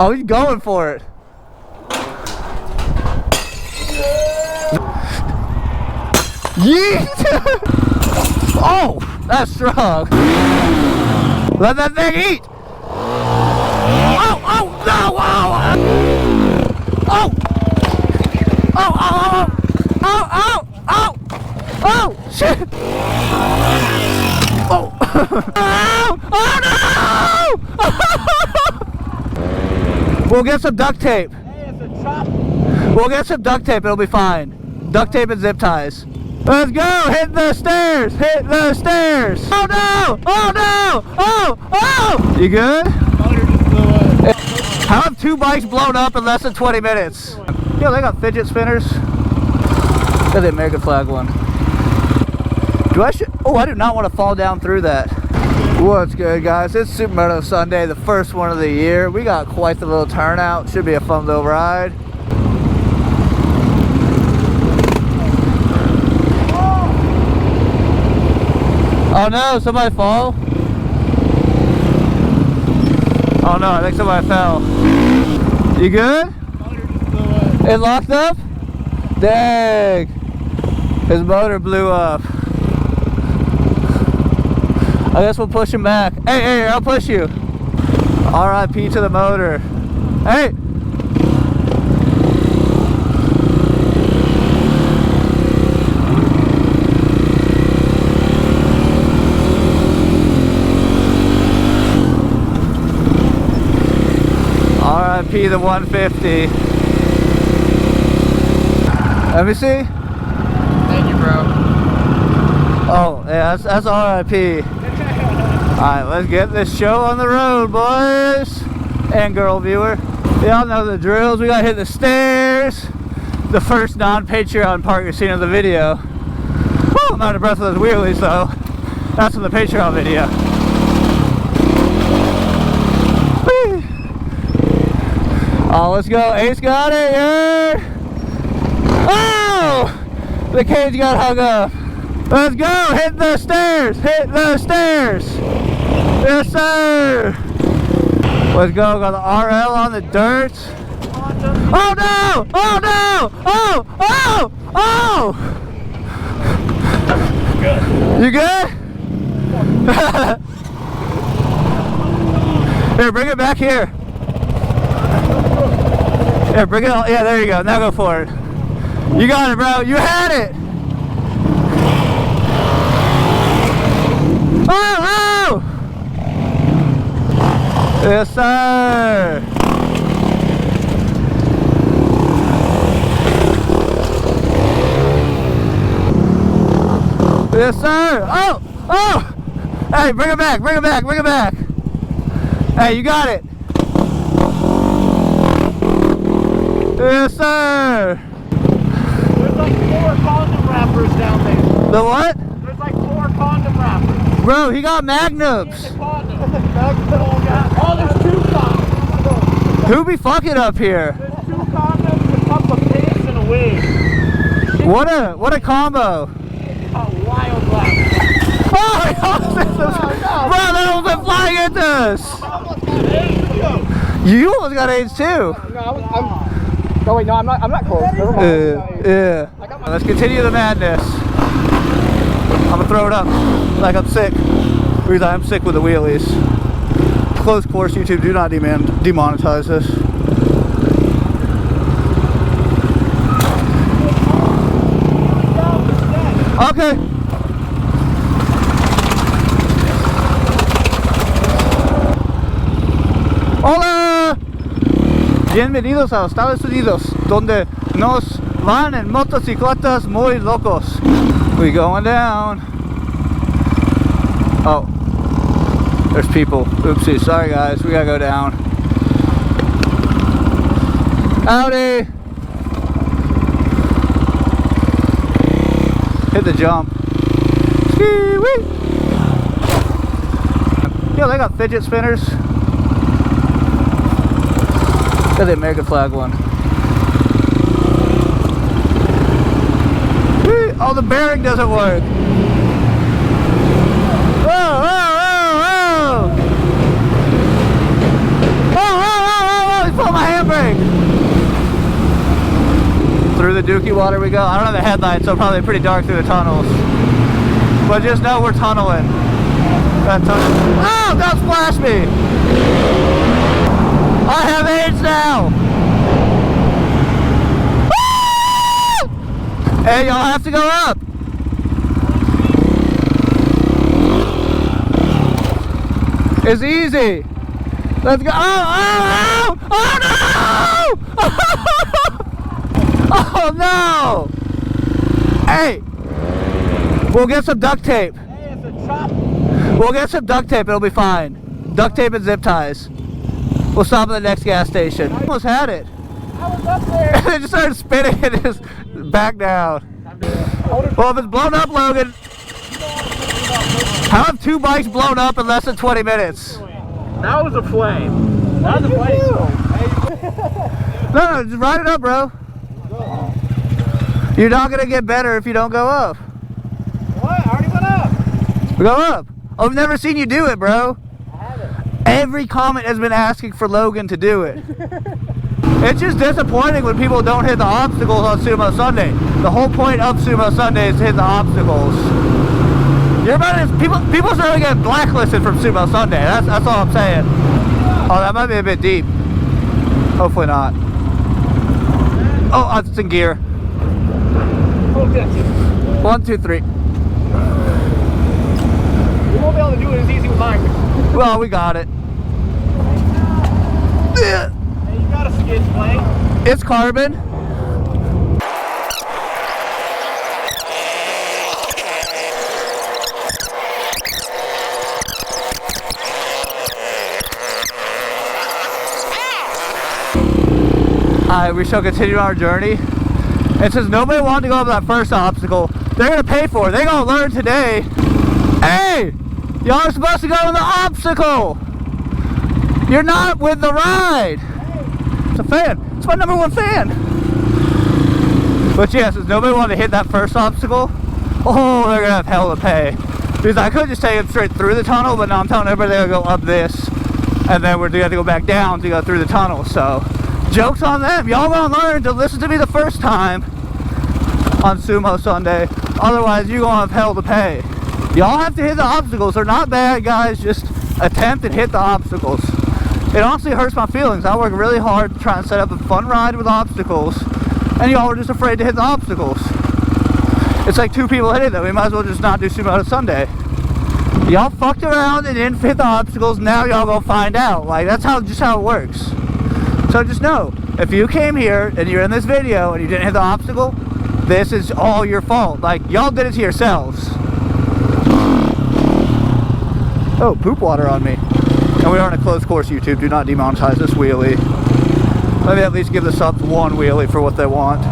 Oh, he's going for it. Yeet! Oh, that's strong. Let that thing eat. Oh, oh, no, oh, oh, oh, oh, oh, oh, oh, shit. Oh, oh, no! We'll get some duct tape. Hey, it's a chop. We'll get some duct tape, it'll be fine. Duct tape and zip ties. Let's go! Hit the stairs! Hit the stairs! Oh no! Oh no! Oh! Oh! You good? Motor just blew up. How have 2 bikes blown up in less than 20 minutes? Yo, they got fidget spinners. They're the American flag one. Oh, I do not want to fall down through that. What's good, guys? It's Supermoto Sunday, the first one of the year. We got quite the little turnout. Should be a fun little ride. Oh no, somebody fall? Oh no, I think somebody fell. You good? Motor just blew up. It locked up? Dang. His motor blew up. I guess we'll push him back. Hey, hey, I'll push you. RIP to the motor. Hey! RIP the 150. Let me see. Thank you, bro. Oh, yeah, that's RIP. Alright, let's get this show on the road, boys and girl viewer. Y'all know the drills. We gotta hit the stairs. The first non-Patreon part you're seeing of the video. Whew, I'm out of breath with those wheelies, though. That's in the Patreon video. Whee. Oh, let's go. Ace got it, yeah! Oh! The cage got hung up. Let's go! Hit the stairs! Hit the stairs! Yes, sir! Let's go. Got the RL on the dirt. Oh no! Oh no! Oh! Oh! Oh! You good? Here, bring it back here. Here, bring it all. Yeah, there you go. Now go for it. You got it, bro. You had it. Oh! Oh! Yes, sir. Yes, sir. Oh! Oh! Hey, bring it back. Bring it back. Bring it back. Hey, you got it. Yes, sir. There's like 4 condom wrappers down there. The what? There's like 4 condom wrappers. Bro, he got magnums. Oh, there's 2 condoms. Who be fucking up here? There's 2 condoms, a cup of piss, and a wig. What a combo. A wild laugh. Oh, bro, that almost went flying into us. You almost got AIDS too. No, no, wait, no, I'm not close. Never mind. Yeah. Let's continue the madness. I'm gonna throw it up like I'm sick. Because I'm sick with the wheelies. Close course, YouTube, do not demonetize this. Okay. Hola. Bienvenidos a Estados Unidos, donde nos van en motocicletas muy locos. We going down. Oh. There's people. Oopsie. Sorry, guys. We gotta go down. Howdy. Hit the jump. Wee. Yo, they got fidget spinners. They're the American flag one. Wee. Oh, the bearing doesn't work. Whoa. Sweetwater we go. I don't have a headlight, so probably pretty dark through the tunnels. But just know we're tunneling. Oh, don't splash me! I have AIDS now! Woo! Hey, y'all have to go up! It's easy! Let's go! Oh, oh, oh! Oh no! Oh no! Hey! We'll get some duct tape. Hey, it's a chop. We'll get some duct tape, it'll be fine. Duct tape and zip ties. We'll stop at the next gas station. Almost had it. I was up there. And it just started spinning and just back down. Well, if it's blown up, Logan. How have 2 bikes blown up in less than 20 minutes? That was a flame. That was a flame. No, just ride it up, bro. You're not gonna get better if you don't go up. What? I already went up. Go up. I've never seen you do it, bro. I haven't. Every comment has been asking for Logan to do it. It's just disappointing when people don't hit the obstacles on Supermo Sunday. The whole point of Supermo Sunday is to hit the obstacles. You're about to, people starting to get blacklisted from Supermo Sunday. That's all I'm saying. Oh, that might be a bit deep. Hopefully not. Oh, it's in gear. 1, 2, 3. You won't be able to do it as easy with mine. Well, we got it. Hey, you got a skid plate. It's carbon. Alright, we shall continue our journey. And since nobody wanted to go up that first obstacle, they're gonna pay for it. They're gonna learn today. Hey! Y'all are supposed to go on the obstacle! You're not with the ride! It's a fan. It's my #1 fan. But yeah, since nobody wanted to hit that first obstacle, oh, they're gonna have hell to pay. Because I could just take them straight through the tunnel, but now I'm telling everybody they're gonna go up this, and then we're gonna have to go back down to go through the tunnel, so joke's on them. Y'all gonna learn to listen to me the first time on Supermo Sunday. Otherwise, you're gonna have hell to pay. Y'all have to hit the obstacles. They're not bad, guys. Just attempt and hit the obstacles. It honestly hurts my feelings. I work really hard to try and set up a fun ride with obstacles, and y'all are just afraid to hit the obstacles. It's like 2 people hitting them. We might as well just not do Supermoto Sunday. Y'all fucked around and didn't hit the obstacles. Now y'all gonna find out. Like, that's just how it works. So just know, if you came here and you're in this video and you didn't hit the obstacle, this is all your fault. Like, y'all did it to yourselves. Oh, poop water on me. And we are in a closed course, YouTube. Do not demonetize this wheelie. Maybe at least give the subs 1 wheelie for what they want.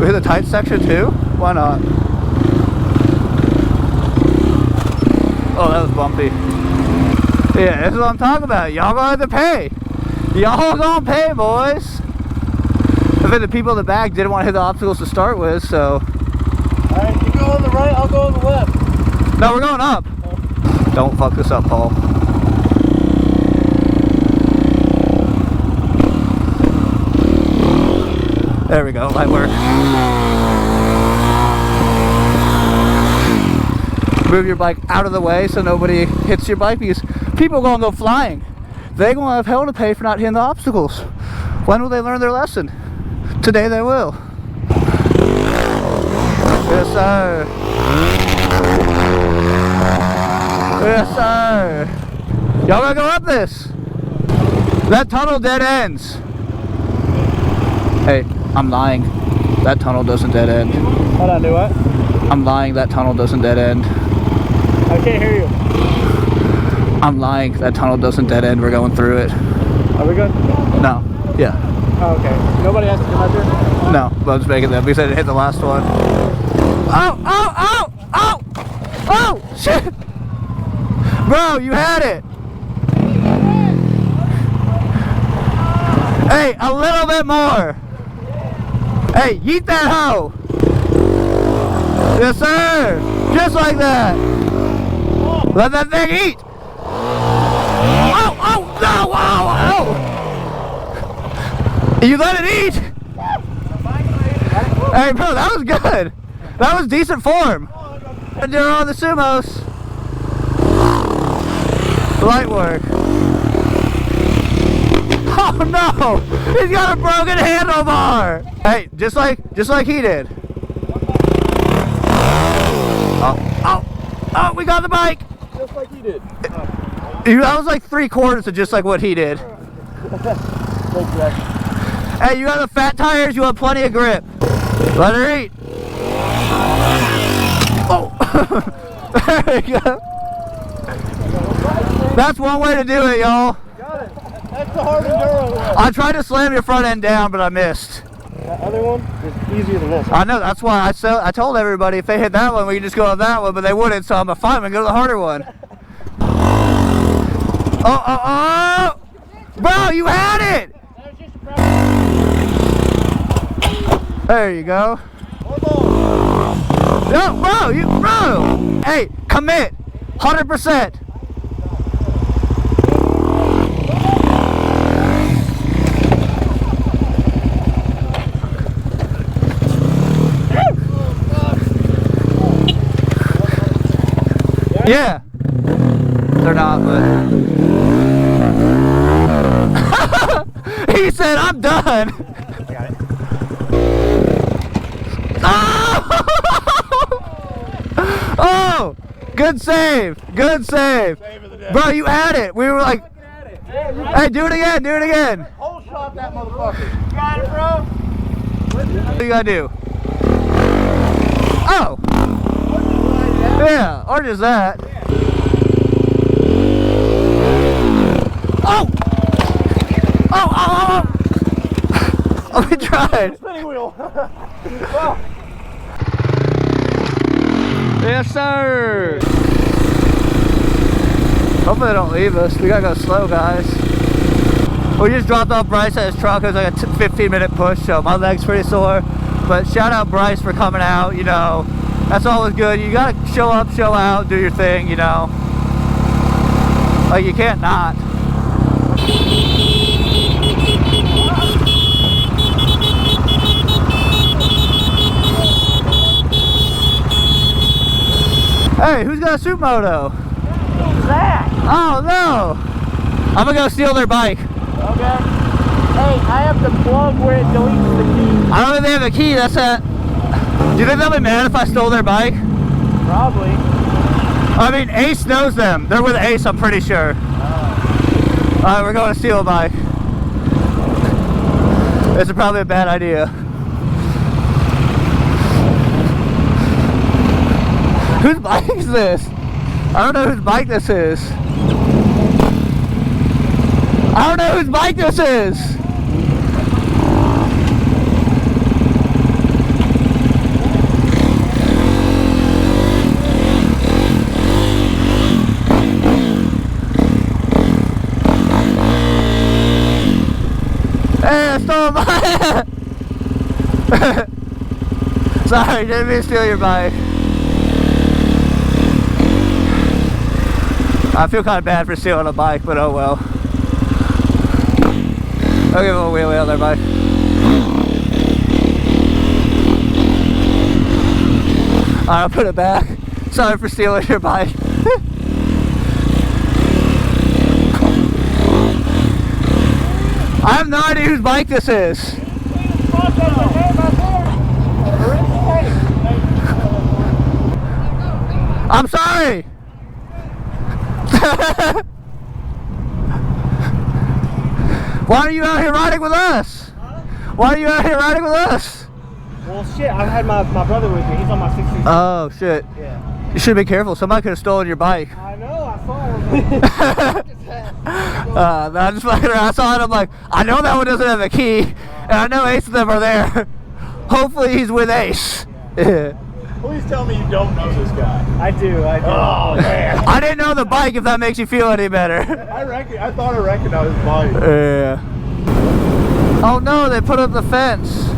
The tight section too? Why not? Oh, that was bumpy. Yeah, this is what I'm talking about. Y'all gonna have to pay. Y'all gonna pay, boys. I think the people in the back didn't want to hit the obstacles to start with, so. Alright, you go on the right, I'll go on the left. No, we're going up. Don't fuck this up, Paul. There we go, light work. Move your bike out of the way so nobody hits your bike, because people are gonna go flying. They're gonna have hell to pay for not hitting the obstacles. When will they learn their lesson? Today they will. Yes, sir. Yes, sir. Y'all gotta go up this. That tunnel dead ends. Hey, I'm lying. That tunnel doesn't dead end. Hold on, do what? I'm lying, that tunnel doesn't dead end. I can't hear you. I'm lying, that tunnel doesn't dead end. We're going through it. Are we good? No. Yeah. Oh, okay. Nobody has to come up here? No, but I'm just making that because I didn't hit the last one. Oh, oh, oh, oh, oh, shit. Bro, you had it. Hey, a little bit more. Hey, yeet that hoe. Yes, sir. Just like that. Let that thing eat. Oh, oh, no, oh, oh. You let it eat. Hey, bro, that was good. That was decent form. You're on the Sumos. Light work. Oh no! He's got a broken handlebar! Hey, just like he did. Oh, oh, oh, we got the bike! Just like he did. That was like 3/4 of just like what he did. Hey, you got the fat tires, you have plenty of grip. Let her eat. Oh! There you go. That's one way to do it, y'all. Got it. That's the hard enduro way. I tried to slam your front end down, but I missed. That other one is easier than this. I know, that's why I told everybody if they hit that one, we could just go on that one, but they wouldn't, so I'm fine, we go to the harder one. Oh, oh, oh! Bro, you had it! There you go. No, bro, hey, commit, 100%. Yeah, they're not, but he said, "I'm done." Got it. Oh! Oh, good save, good save, bro. You had it. We were like, "Hey, do it again, do it again." Whole shot that motherfucker. Got it, bro. What do you gotta do? Oh. Yeah, or just that. Oh! Oh, oh, oh! Oh, we tried. Spinning wheel. Yes, sir. Hopefully they don't leave us. We gotta go slow, guys. We just dropped off Bryce at his truck. It was like a 15-minute push, so my leg's pretty sore. But shout out Bryce for coming out, you know. That's always good. You gotta show up, show out, do your thing, you know. Like, you can't not. Hey, who's got a Supermoto? Zach. Oh, no. I'm gonna go steal their bike. Okay. Hey, I have the plug where it deletes the key. I don't think they have a key, that's it. Do you think they'll be mad if I stole their bike? Probably. I mean, Ace knows them. They're with Ace, I'm pretty sure. Alright, we're going to steal a bike. It's probably a bad idea. Whose bike is this? I don't know whose bike this is. I don't know whose bike this is. Hey, I stole a bike! Sorry, didn't mean to steal your bike. I feel kind of bad for stealing a bike, but oh well. I'll give them a wheelie on their bike. Alright, I'll put it back. Sorry for stealing your bike. I have no idea whose bike this is. I'm sorry. Why are you out here riding with us? Why are you out here riding with us? Well, shit, I had my brother with me. He's on my 16. Oh, shit. Yeah. You should be careful. Somebody could have stolen your bike. I know, I saw him. No, I'm just fucking around. I saw it. I'm like, I know that one doesn't have a key, and I know Ace of them are there. Hopefully he's with Ace. Yeah. Please tell me you don't know this guy. I do. Oh man. I didn't know the bike, if that makes you feel any better. I thought I recognized his bike. Yeah. Oh no, they put up the fence.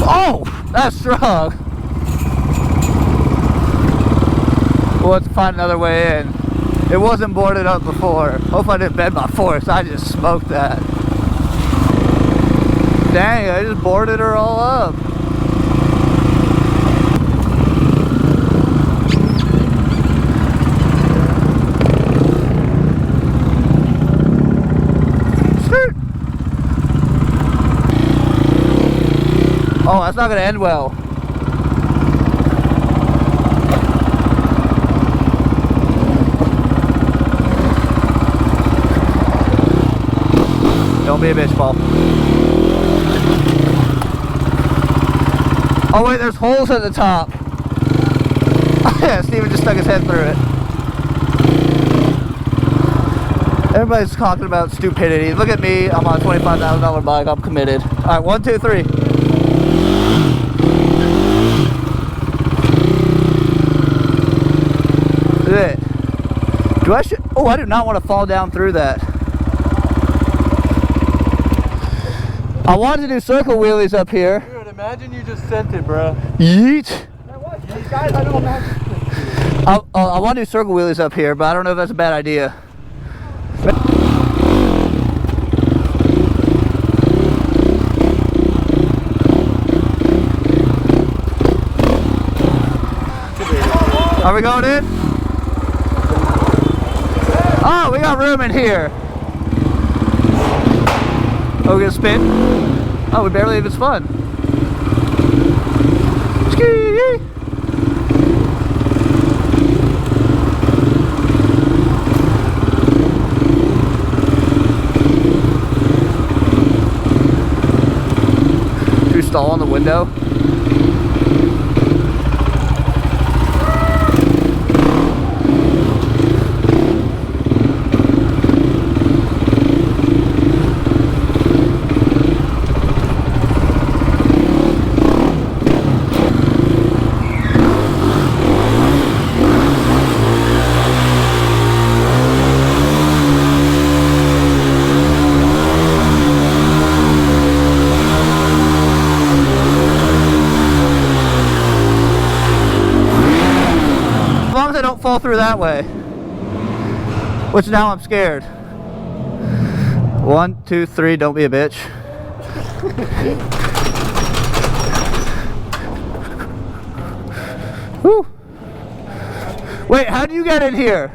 Oh, that's strong. We'll have to find another way in. It wasn't boarded up before. Hope I didn't bend my forks. I just smoked that. Dang, I just boarded her all up. Oh, that's not gonna end well. Don't be a bitch, Paul. Oh wait, there's holes at the top. Yeah, Steven just stuck his head through it. Everybody's talking about stupidity. Look at me, I'm on a $25,000 bike, I'm committed. Alright, 1, 2, 3. I do not want to fall down through that. I wanted to do circle wheelies up here. Dude, imagine you just sent it, bro. Yeet. Guys, I don't imagine. I want to do circle wheelies up here, but I don't know if that's a bad idea. Are we going in? Oh, we got room in here. Oh, we're gonna spin? Oh, we barely even spun. Ski! Should we stall on the window? Fall through that way, which now I'm scared. 1, 2, 3, don't be a bitch. Woo. Wait, how do you get in here?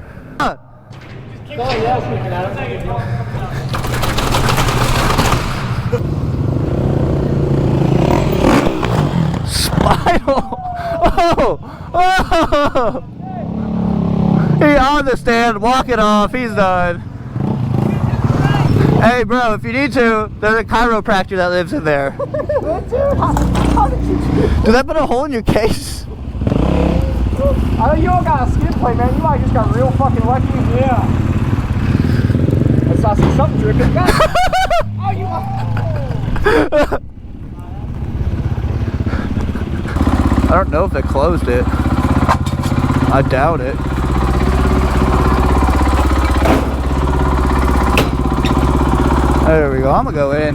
Spinal. Oh, oh. He on the stand, walk it off, he's done. Hey bro, if you need to, there's a chiropractor that lives in there. How did you do it? Did that put a hole in your case? I know you all got a skin plate, man. You might just got real fucking lucky. Yeah. I saw something dripping. Oh, you I don't know if they closed it. I doubt it. There we go. I'm gonna go in.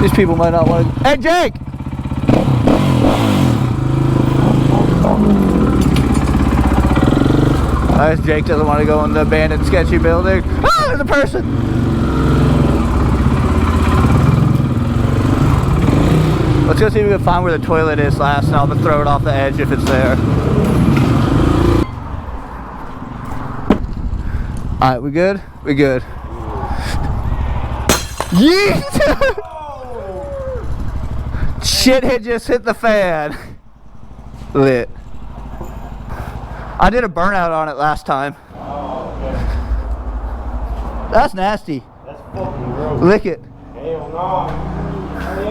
These people might not want to. Hey, Jake! I guess Jake doesn't want to go in the abandoned, sketchy building. Ah, there's a person! Let's go see if we can find where the toilet is last, and I'll throw it off the edge if it's there. Alright, we good? We good. Yeet! Shit had just hit the fan. Lit. I did a burnout on it last time. Oh, okay. That's nasty. That's fucking gross. Lick it. Hell no.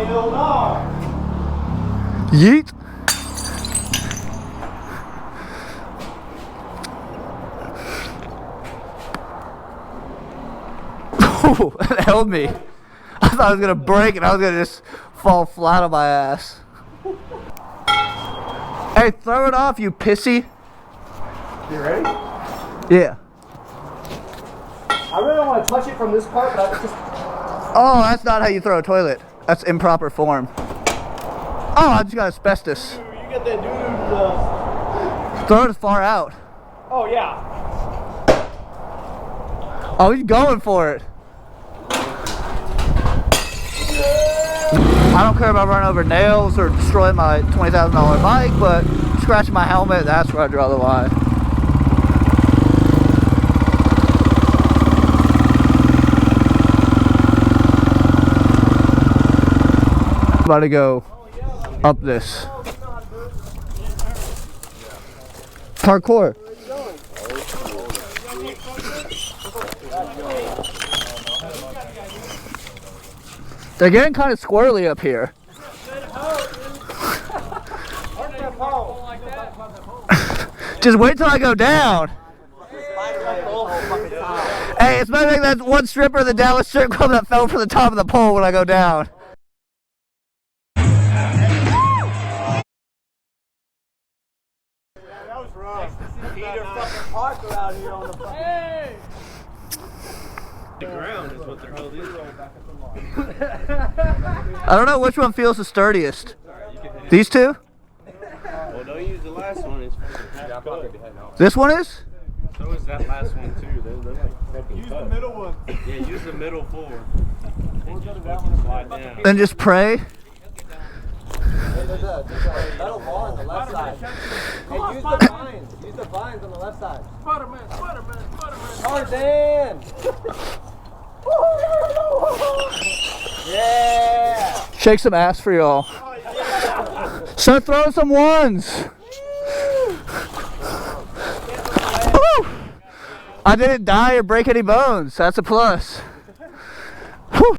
Hell no. Yeet. Ooh, it held me. I thought I was gonna break and I was gonna just fall flat on my ass. Hey, throw it off, you pissy. You ready? Yeah. I really don't want to touch it from this part, but I just... Oh, that's not how you throw a toilet. That's improper form. Oh, I just got asbestos. You get that doo-doo Throw it far out. Oh, yeah. Oh, he's going for it. I don't care about running over nails or destroying my $20,000 bike, but scratching my helmet, that's where I draw the line. About to go up this. Parkour. They're getting kind of squirrely up here. Just wait till I go down. Hey, it's better than that one stripper in the Dallas strip club that fell from the top of the pole when I go down. That was rough. Peter fucking Parker out here on the hey! The ground is what they're holding. I don't know which one feels the sturdiest. These two? Well, don't use the last one. It's This one is? so is that last one too. They're like use the middle one. Yeah, use the middle four. And just fucking slide down. Then just pray. There's a metal bar on the left side. Hey, use the vines. Use the vines on the left side. Spider-Man, Spider-Man, Spider-Man. Tarzan! Yeah! Shake some ass for y'all. Start throwing some ones. Woo! I didn't die or break any bones. That's a plus. Whew.